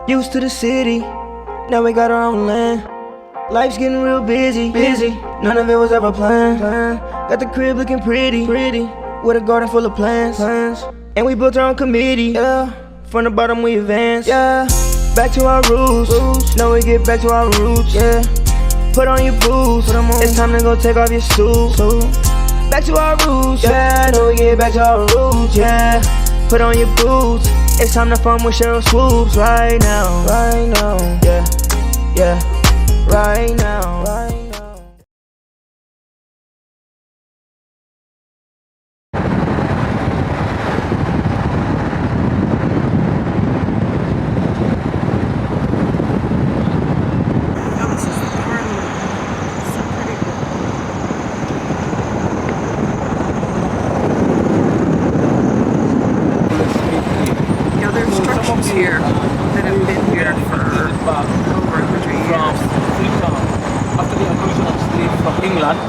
Used to the city, now we got our own land. Life's getting real busy. None of it was ever planned. Got the crib looking pretty, with a garden full of plants. And we built our own committee, yeah. From the bottom we advance, yeah. Back to our roots, now we get back to our roots, yeah. Put on your boots, it's time to go take off your suit. Back to our roots, yeah. Now we get back to our roots, yeah. Put on your boots, it's time to fun with Sheryl swoops right now, yeah, right now. Here that have been here for over 100 years. After the inclusion of slaves from England,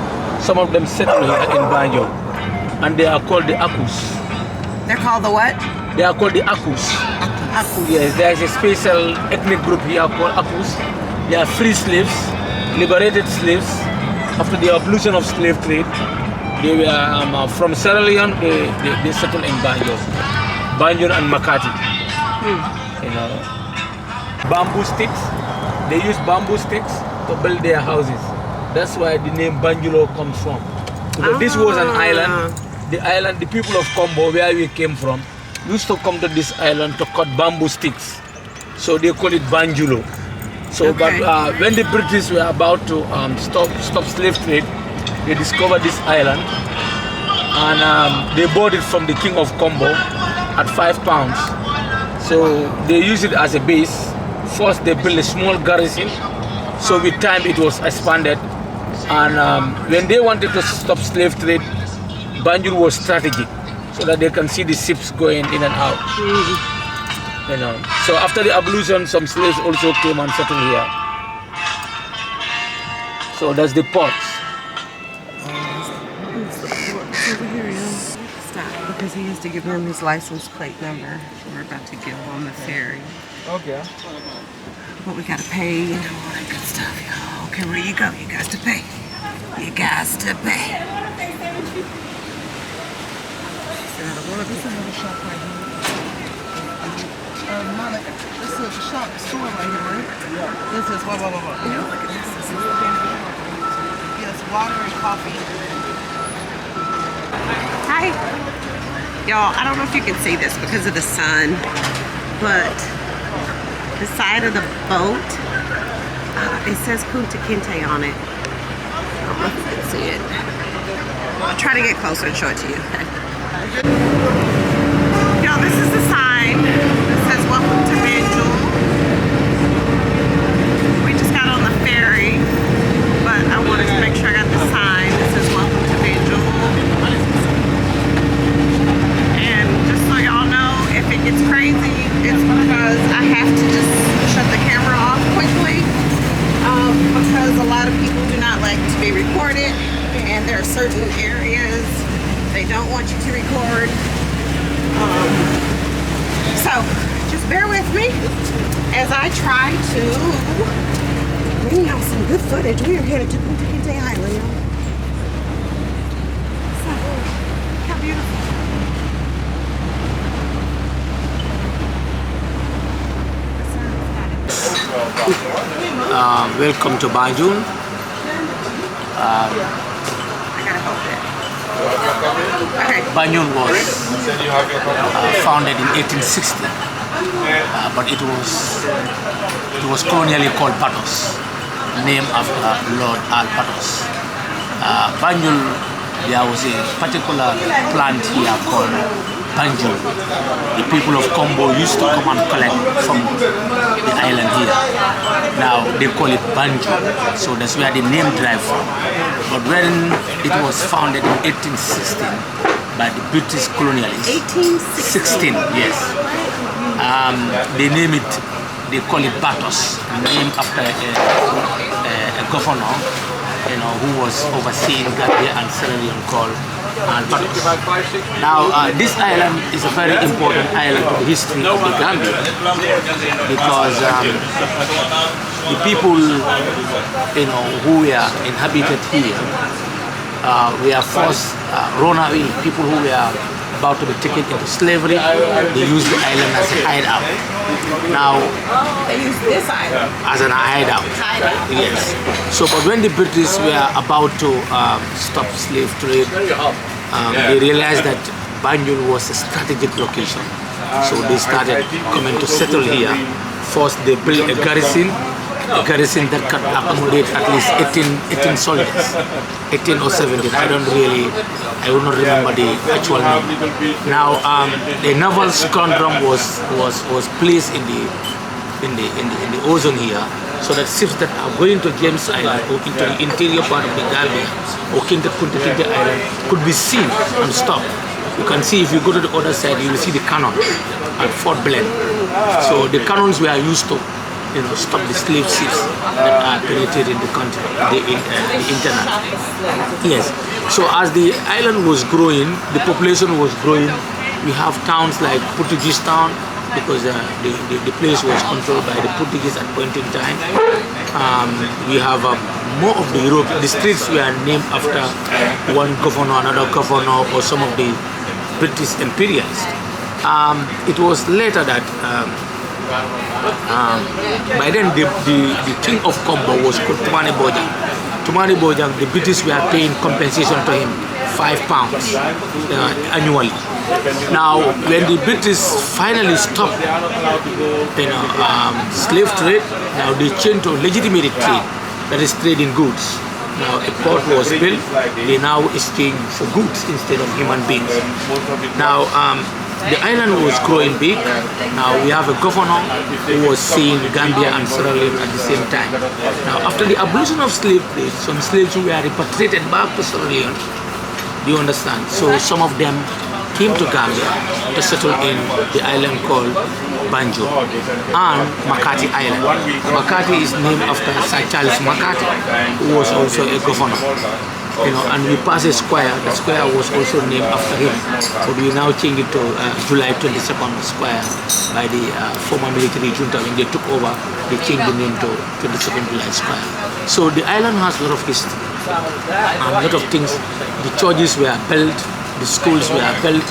some of them settled here in Banjul, and they are called the Akus. They're called the what? They are called the Akus. Akus. Yes, there is a special ethnic group here called Akus. They are free slaves, liberated slaves. After the abolition of slave trade, they were from Sierra Leone. They settled in Banjul and Makati. You know, bamboo sticks. They use bamboo sticks to build their houses. That's why the name Banjulo comes from. Because this was an island. The people of Combo, where we came from, used to come to this island to cut bamboo sticks. So they call it Banjulo. So, but when the British were about to stop slave trade, they discovered this island, and they bought it from the king of Combo at £5. So they use it as a base. First they built a small garrison, so with time it was expanded, and when they wanted to stop slave trade, Banjul was strategic so that they can see the ships going in and out. You know. So after the abolition, some slaves also came and settled here. So that's the ports. Because he has to give him his license plate number. We're about to get on the ferry. Okay. But we gotta pay, you know, all that good stuff, y'all. Okay, where you go? You guys to pay. You guys to pay. This is another shop right here. Monica, this is a shop store right here, right? Yeah. This is what? You know, look at this. This is Yes, water and coffee. Hi. Y'all, I don't know if you can see this because of the sun, but the side of the boat, it says Kunta Kinte on it. I don't know if you can see it. I'll try to get closer and show it to you. Y'all, this is the sign that says welcome to Banjul. We just got on the ferry, but I wanted to make sure I got the sign that says welcome to Banjul. If it gets crazy, it's because I have to just shut the camera off quickly, because a lot of people do not like to be recorded, and there are certain areas they don't want you to record. So just bear with me as I try to bring y'all some good footage. We are headed to Kunta Kinte Island, y'all. So, how beautiful. Welcome to Banjul. Banjul was founded in 1860, but it was colonially called Patos, named after Lord Al Patos. Banjul, there was a particular plant here called Banjul. The people of Combo used to come and collect from the island here. Now they call it Banjul, so that's where the name derived from. But when it was founded in 1816 by the British colonialists, 1816, yes, they name it, they call it Patos, named after a governor who was overseeing Gambia and Sierra Leone called Barbados. Now, this island is a very important island to the history of the Gambia because the people, who were inhabited here, were first run away. People who were about to be taken into slavery, they used the island as a hideout. Now, They use this island. as an hideout. Yes. So, but when the British were about to stop slave trade, they realized that Banjul was a strategic location. So they started coming to settle here. First, they built a garrison that could accommodate at least 18 soldiers, 18 or 17. I will not remember the actual number. Now, the naval squadron was placed in the ozone here, so that ships that are going to James Island or into the interior part of the Gambia or Kunta Kinte Island could be seen and stopped. You can see, if you go to the other side, you will see the cannon at Fort Belen. So the cannons were used to stop the slave ships that are penetrating the country, the internet. Yes. So as the island was growing, the population was growing. We have towns like Portuguese town, because the place was controlled by the Portuguese at point in time. We have more of the Europe. The streets were named after one governor, another governor, or some of the British imperialists. It was later that by then the king of Combo was called Tumani Bojang. Tumani Bojang, the British were paying compensation to him, £5 annually. Now, when the British finally stopped slave trade, now they changed to legitimate trade, that is trading goods. Now a port was built, they now exchange for goods instead of human beings. Now the island was growing big. Now we have a governor who was seeing Gambia and Sierra Leone at the same time. Now after the abolition of slave trade, some slaves were repatriated back to Sierra Leone. Do you understand? So some of them came to Gambia to settle in the island called Banjul and Makati Island. Makati is named after Sir Charles Makati, who was also a governor. And we passed a square. The square was also named after him. But we now changed it to July 22nd Square by the former military junta. When they took over, they changed the name to 22nd July Square. So the island has a lot of history and a lot of things. The churches were built, the schools were built,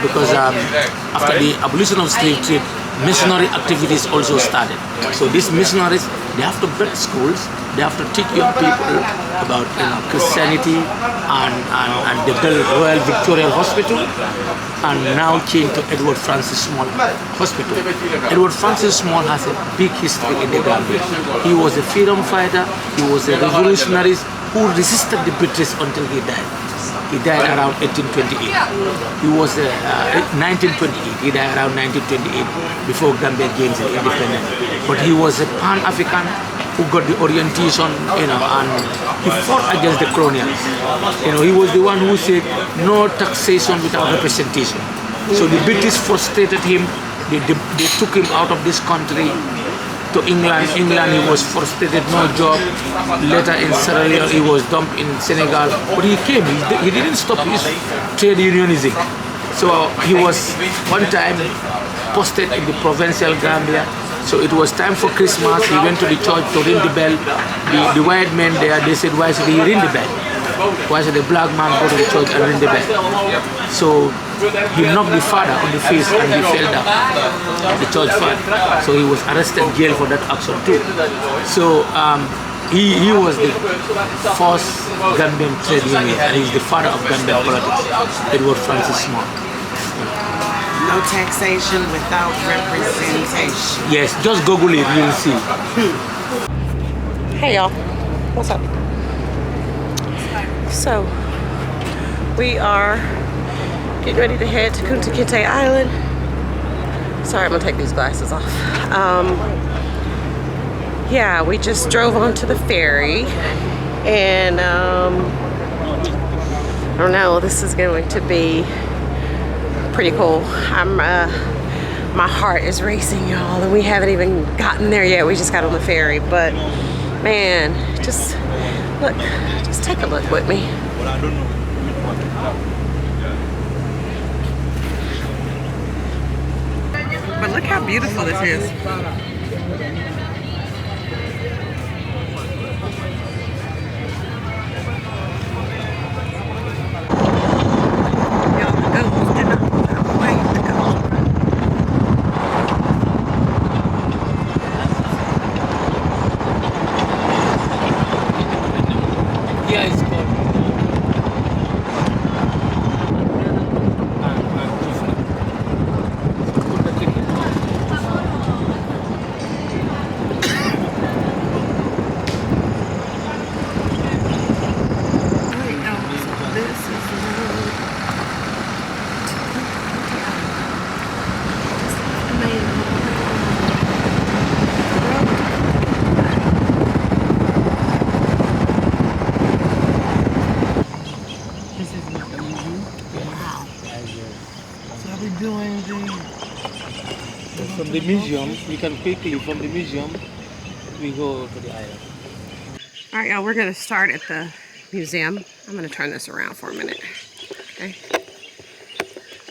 because after the abolition of slave trade, missionary activities also started. So these missionaries, they have to build schools, they have to teach young people about Christianity, and they built Royal Victoria Hospital, and now changed to Edward Francis Small Hospital. Edward Francis Small has a big history in the Gambia. He was a freedom fighter, he was a revolutionary who resisted the British until he died. He died around 1828. He was 1928. He died around 1928 before Gambia gained independence. But he was a Pan-African who got the orientation, and he fought against the colonials. He was the one who said no taxation without representation. So the British frustrated him. They took him out of this country to England. He was frustrated, no job. Later in Sierra Leone, he was dumped in Senegal. But he came, he didn't stop his trade unionism. So he was one time posted in the provincial Gambia. So it was time for Christmas. He went to the church to ring the bell. The white men there, they said, why should he ring the bell? Why should the black man go to the church and ring the bell? So he knocked the father on the face and he fell down, the church father. So he was arrested, jailed for that action too. So he was the first Gambian trade union, and he's the father of Gambian politics, Edward Francis Small. No taxation without representation. Yes, just Google it, you'll see. Hey y'all, what's up? So, we are getting ready to head to Kunta Kinte Island. Sorry, I'm gonna take these glasses off. Yeah, we just drove onto the ferry, and I don't know, this is going to be pretty cool. My heart is racing, y'all, and we haven't even gotten there yet. We just got on the ferry, but man, Just look, just take a look with me. But I don't know. But look how beautiful this is. Y'all, the goats did not move out of the way. The goats. Yeah, it's called. Alright, y'all, so this is the road to the main road. This is not the museum. Wow. So are we doing From the museum, we can quickly, from the museum, we go to the island. Alright, y'all, we're gonna start at the museum. I'm gonna turn this around for a minute. Okay.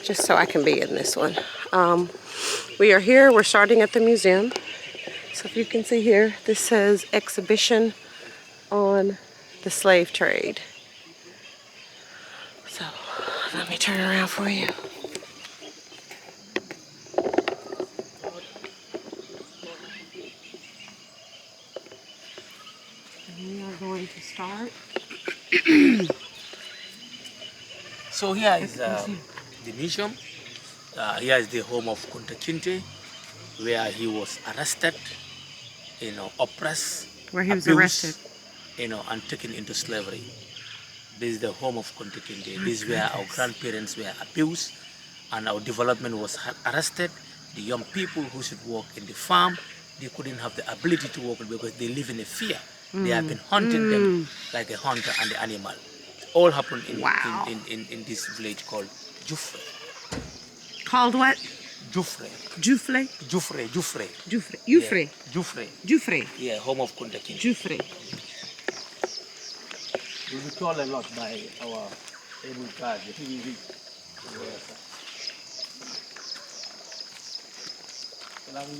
Just so I can be in this one. We are here, we're starting at the museum. So if you can see here, this says exhibition on the slave trade. So let me turn around for you. And we are going to start. So here is the museum. Here is the home of Kunta Kinte, where he was arrested, oppressed, Where he was abused, arrested. And taken into slavery. This is the home of Kunta Kinte. This is where our grandparents were abused, and our development was arrested. The young people who should work in the farm, they couldn't have the ability to work because they live in a fear. They have been hunting them like a hunter and the animal. All happened Wow. in this village called Jufre. Called what? Jufre. Jufre? Jufre. Jufre. Jufre. Jufre. Yeah. Jufre. Jufre. Yeah, home of Kunta Kinte. Jufre. We were told a lot by our able guys. We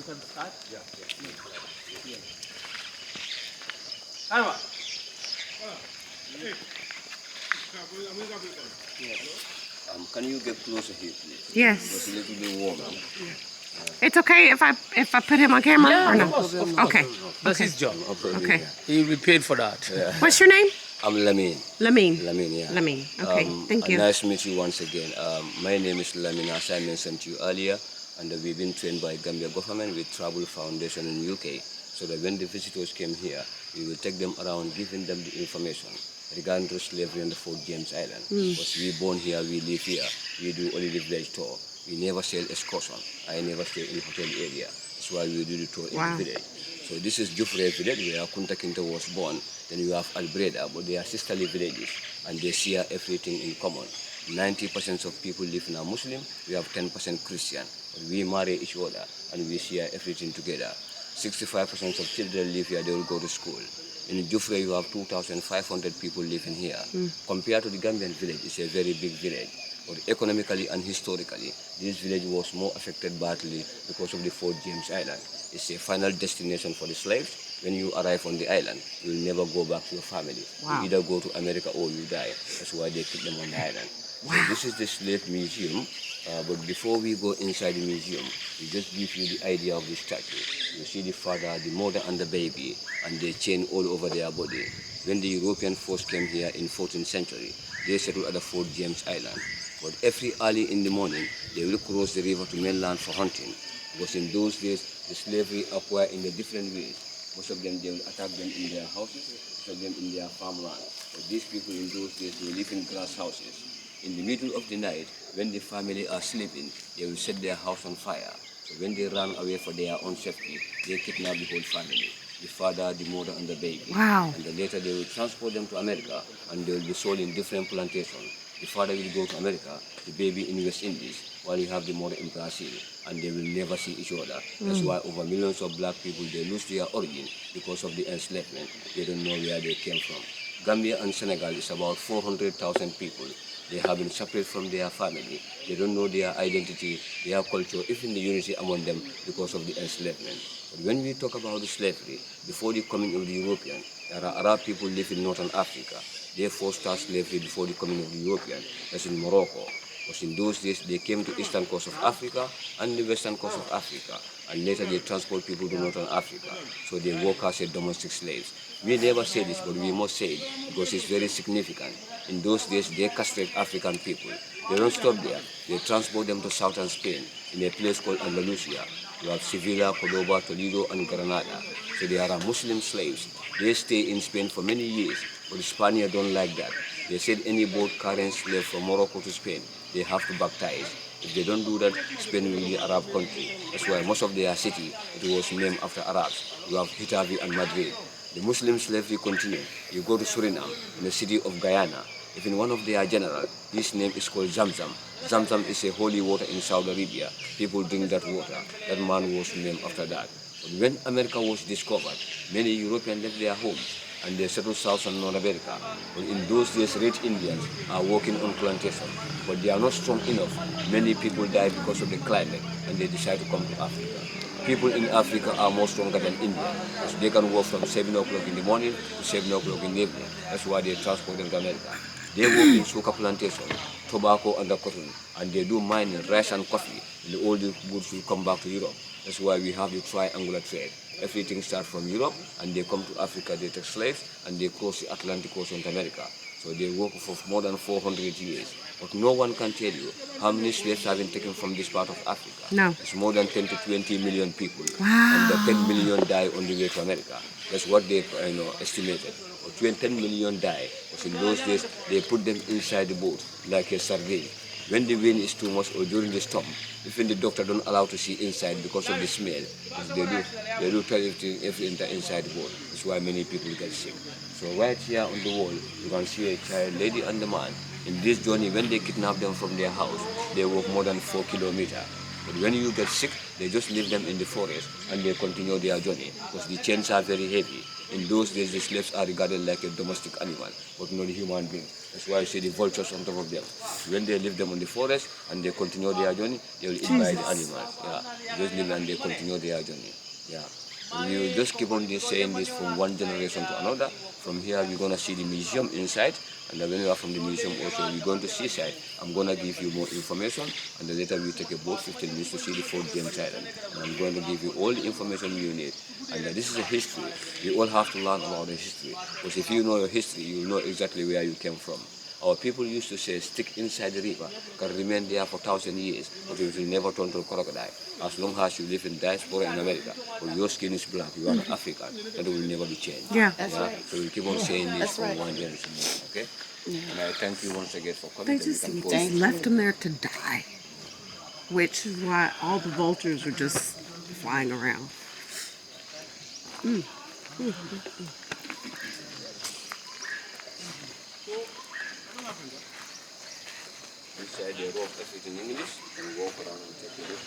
can start? Yeah. Alva. Can you get closer here, please? It's Yes. a little bit warm. It's okay if I put him on camera or no? Okay. That's his job. Okay. He will be paid for that. What's your name? I'm Lamin. Lamine. Lamin, yeah. Lamine. Okay. Thank you. Nice to meet you once again. My name is Lamin, as I mentioned to you earlier, and we've been trained by Gambia government with Travel Foundation in UK, so that when the visitors came here, we will take them around, giving them the information regarding to slavery on the Fort James Island. Because we born here, we live here, we do only the village tour. We never sell excursion. I never stay in the hotel area. That's why we do the tour in the village. So this is Jufre village where Kunta Kinte was born. Then you have Albreda, but they are sisterly villages and they share everything in common. 90% of people live now Muslim, we have 10% Christian. But we marry each other and we share everything together. 65% of children live here, they will go to school. In Jufre, you have 2,500 people living here. Compared to the Gambian village, it's a very big village. But economically and historically, this village was more affected badly because of the Fort James Island. It's a final destination for the slaves. When you arrive on the island, you will never go back to your family. You either go to America or you die. That's why they keep them on the island. So this is the slave museum. But before we go inside the museum, we just give you the idea of the statue. You see the father, the mother, and the baby, and they chain all over their body. When the European force came here in 14th century, they settled at the Fort James Island. But every early in the morning, they will cross the river to mainland for hunting. Because in those days, the slavery acquired in the different ways. Most of them, they will attack them in their houses, most of them in their farmland. But these people in those days, they live in grass houses. In the middle of the night, when the family are sleeping, they will set their house on fire. So when they run away for their own safety, they kidnap the whole family. The father, the mother, and the baby. Wow. And then later they will transport them to America, and they will be sold in different plantations. The father will go to America, the baby in West Indies, while you have the mother in Brazil, and they will never see each other. That's why over millions of black people, they lose their origin because of the enslavement. They don't know where they came from. Gambia and Senegal is about 400,000 people. They have been separated from their family. They don't know their identity, their culture, even the unity among them because of the enslavement. But when we talk about the slavery, before the coming of the European, there are Arab people living in Northern Africa. They first started slavery before the coming of the European. That's in Morocco. Because in those days, they came to eastern coast of Africa and the western coast of Africa. And later they transport people to Northern Africa. So they work as domestic slaves. We never say this, but we must say it because it's very significant. In those days, they castrate African people. They don't stop there. They transport them to southern Spain in a place called Andalusia. You have Sevilla, Cordoba, Toledo, and Granada. So they are Muslim slaves. They stay in Spain for many years, but the Spaniards don't like that. They said any boat carrying slaves from Morocco to Spain, they have to baptize. If they don't do that, Spain will be an Arab country. That's why most of their city, it was named after Arabs. You have Hitavi and Madrid. The Muslim slavery continued. You go to Suriname, in the city of Guyana. Even one of their generals, his name is called Zamzam. Zamzam is a holy water in Saudi Arabia. People drink that water. That man was named after that. But when America was discovered, many Europeans left their homes and they settled South and North America. But in those days, rich Indians are working on plantation, but they are not strong enough. Many people die because of the climate and they decide to come to Africa. People in Africa are more stronger than India, because they can work from 7 o'clock in the morning to 7 o'clock in the evening. That's why they transport them to America. They work in sugar plantation, tobacco and the cotton, and they do mining, rice and coffee, and all the goods will come back to Europe. That's why we have the triangular trade. Everything starts from Europe, and they come to Africa, they take slaves, and they cross the Atlantic Ocean to America. So they work for more than 400 years. But no one can tell you how many slaves have been taken from this part of Africa. No. It's more than 10 to 20 million people. Wow. And the 10 million die on the way to America. That's what they estimated. But 10 million die, because in those days, they put them inside the boat like a sardine. When the wind is too much or during the storm, even the doctor don't allow to see inside because of the smell. Because they do tell everything inside the boat. That's why many people get sick. So right here on the wall, you can see a child, lady and the man. In this journey, when they kidnap them from their house, they walk more than 4 kilometers. But when you get sick, they just leave them in the forest and they continue their journey because the chains are very heavy. In those days, the slaves are regarded like a domestic animal, but not a human being. That's why you see the vultures on top of them. When they leave them in the forest and they continue their journey, they will eat by the animals. Yeah, they just leave them and they continue their journey. Yeah. We will just keep on saying this from one generation to another. From here, we're going to see the museum inside. And then when we are from the museum also, we're going to seaside. I'm going to give you more information. And then later we take a boat 15 minutes to see the Fort James Island. And I'm going to give you all the information you need. And this is a history. You all have to learn about the history. Because if you know your history, you know exactly where you came from. Our people used to say, stick inside the river, can remain there for 1,000 years, but it will never turn to a crocodile. As long as you live in diaspora in America, or your skin is black, you are an African, that will never be changed. Yeah. That's right. So we'll keep on saying this from one generation more, okay? And I thank you once again for coming. They just left them there to die, which is why all the vultures are just flying around. Inside they wrote everything in English and walk around and take a look.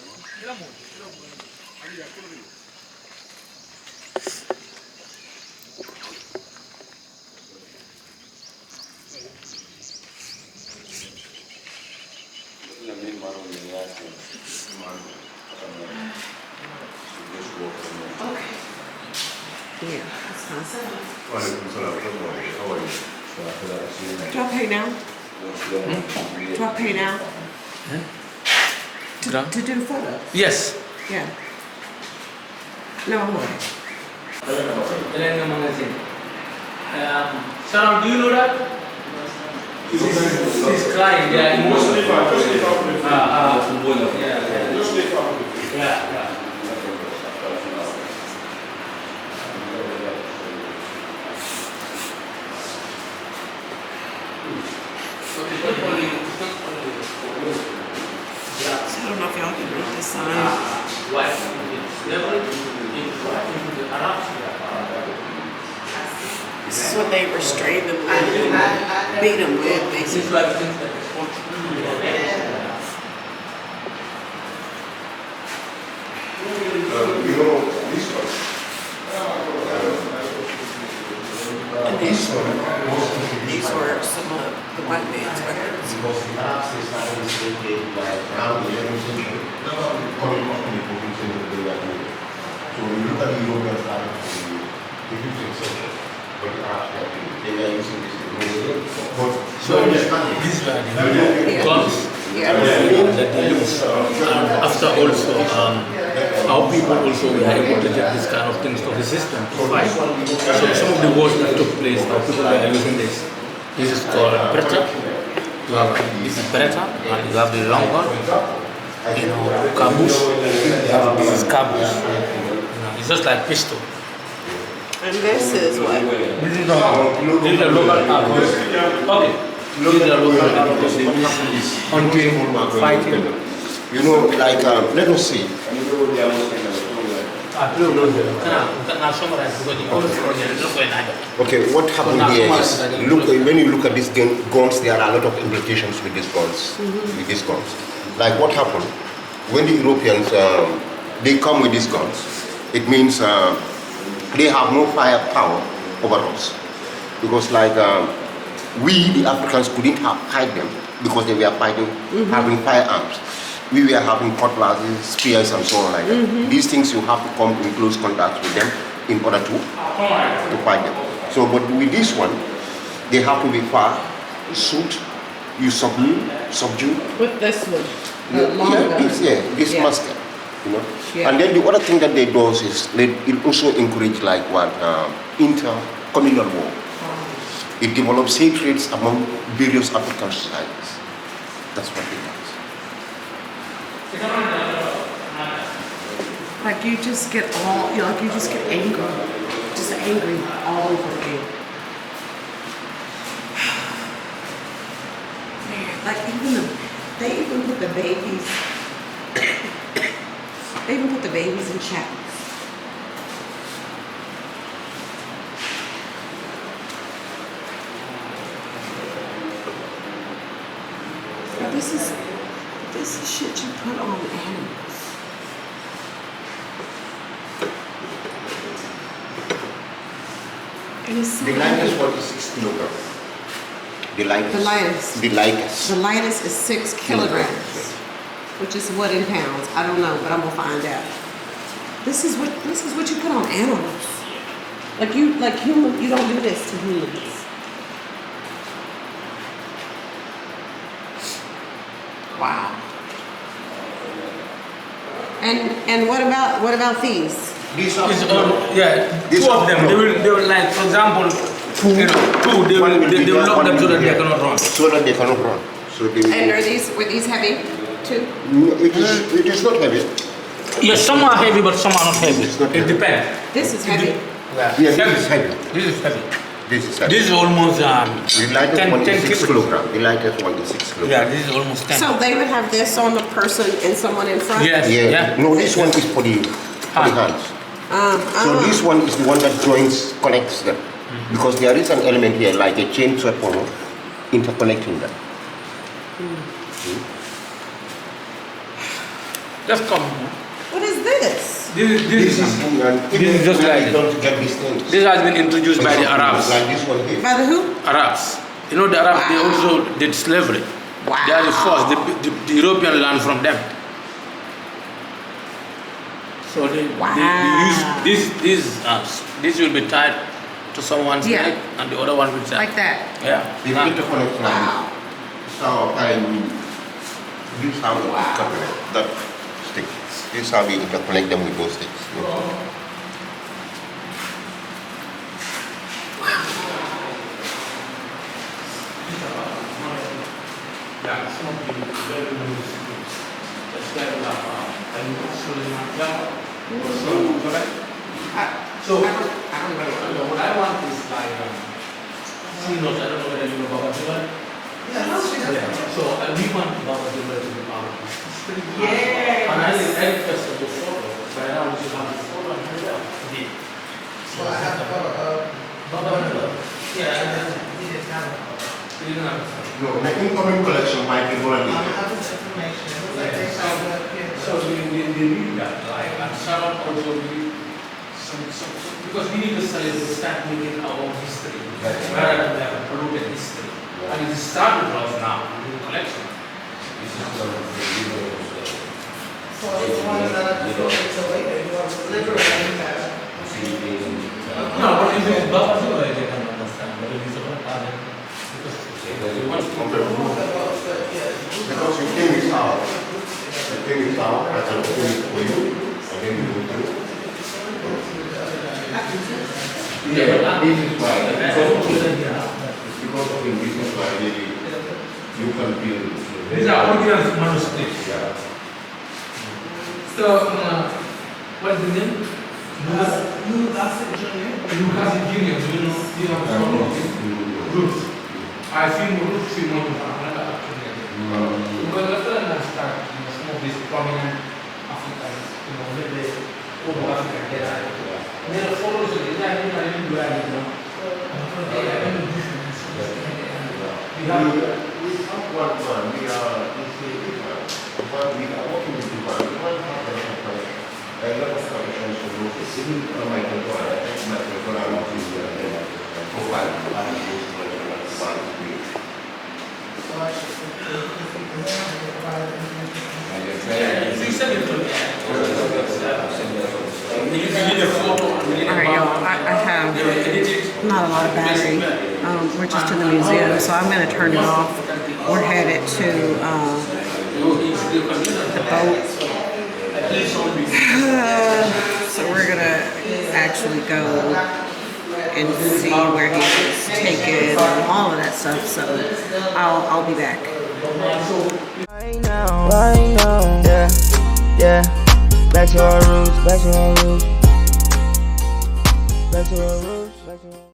Yeah, that's fine. Do I pay now? Do I pay now? To do photos? Yes. Yeah. No, I'm not. Elena magazine. Sheryl, do you know that? His client, yeah, mostly yeah. I don't know if y'all can read this sign. This is what they restrain them with, beat them with, basically. This one. And these were some of the white man's records. Because the Arabs they started this decade like around the 11th century, coming up in the 14th century they were doing. So when you look at the European started from the 15th century, but the Arabs they were using this technology. But So these were the guns that they use. And after also how people also were able to get this kind of things to the system to fight. So some of the wars that took place, how people were using this. This is called Beretta. You have this is Beretta, and you have the long gun. You know, caboose. This is caboose. You know, it's just like pistol. And this is what? This is the local caboose. Okay. These are local caboose. They use this hunting, fighting. you know, like let us see. Okay, what happened here is, look, when you look at these guns, there are a lot of implications with these guns. With these guns, like what happened when the Europeans they come with these guns, it means they have no firepower over us, because like we, the Africans, couldn't fight them because they were fighting, having firearms. We were having cutlasses, spears, and so on like that. These things you have to come in close contact with them in order to fight them. So, but with this one, they have to be far, shoot, you subdue. With this one. This musket, you know. Yeah. And then the other thing that they do is it also encourage like what inter-communal war. It develops hatreds among various African societies. That's what it does. Like you just get you just get angry. Just angry all over again. Man, like they even put the babies, they even put the babies in shackles. Now this is shit you put on animals. And it's so The lightest one is 6 kilograms. The lightest. The lightest. The lightest. The lightest is 6 kilograms, which is what in pounds? I don't know, but I'm gonna find out. This is what you put on animals. Like human, you don't do this to humans. Wow. And what about these? These are Two of them. They will like, for example, two. They will lock them so that they cannot run. So that they cannot run. So they will. And were these heavy too? No, it is not heavy. Yes, some are heavy, but some are not heavy. It's not It heavy. depends. This is heavy. Yeah, this is heavy. This is heavy. This is heavy. This is almost The lightest 10, one is 10 6 kilos. kilograms. The lightest one is 6 kilograms. Yeah, this is almost 10. So they would have this on the person and someone in front? Yes. Yeah. No, this one is for the hands. So this one is the one that connects them. Because there is an element here, like a chain weapon, interconnecting them. Just come. What is this? This is just like don't get these things. this has been introduced by the Arabs. Like this one here. By the who? Arabs. You know the Arabs, they Wow. also did slavery. Wow. They are the first. The European learned from them. So they use this will be tied to someone's Yeah. neck and the other one will tie. Like that. Yeah. They interconnect like Wow. this. So this how we interconnect that stick. This is how we interconnect them with those sticks. Yeah, some of the very loose things. That's kind of So, what I want is like, see notes, I don't know whether you know Baba Jula. Yeah. So, we want Baba Jula to be part of this. It's pretty good. Yeah. And I didn't edit first of the photo, but now we should have the photo and here. So I have Baba Jula. No, the incoming collection might be going to be. So we need that, like, and Sheryl also need some, because we need to start making our own history, rather than have a polluted history. And it started right now in the collection. This is So it's one that I feel it's a way to liberate that. no, but if it's Baba too, I can understand, but if it's about other, because you want to compare. Because you came with out. You came with out, I can open it for you, and then you will do it. Yeah, this is why. Because of him, this is why you can build. These are original manuscripts. Yeah. So, what's the name? Lucas Junior. Lucas Junior, do you know Ruth? I think Ruth is one of the actually. Because after I start, some of these prominent Africans, maybe over Africa, they are followers of the Italian duality. We have one man, we are working with people. We want to have a lot of connections to look. Even my control, I think my control are not in the profile. Alright, y'all, I have not a lot of battery. We're just in the museum, so I'm going to turn it off. We're headed to the boat. So we're going to actually go and see where he was taken and all of that stuff. So I'll be back. Right now, yeah. Back to our roots, back to our roots. Back to our roots.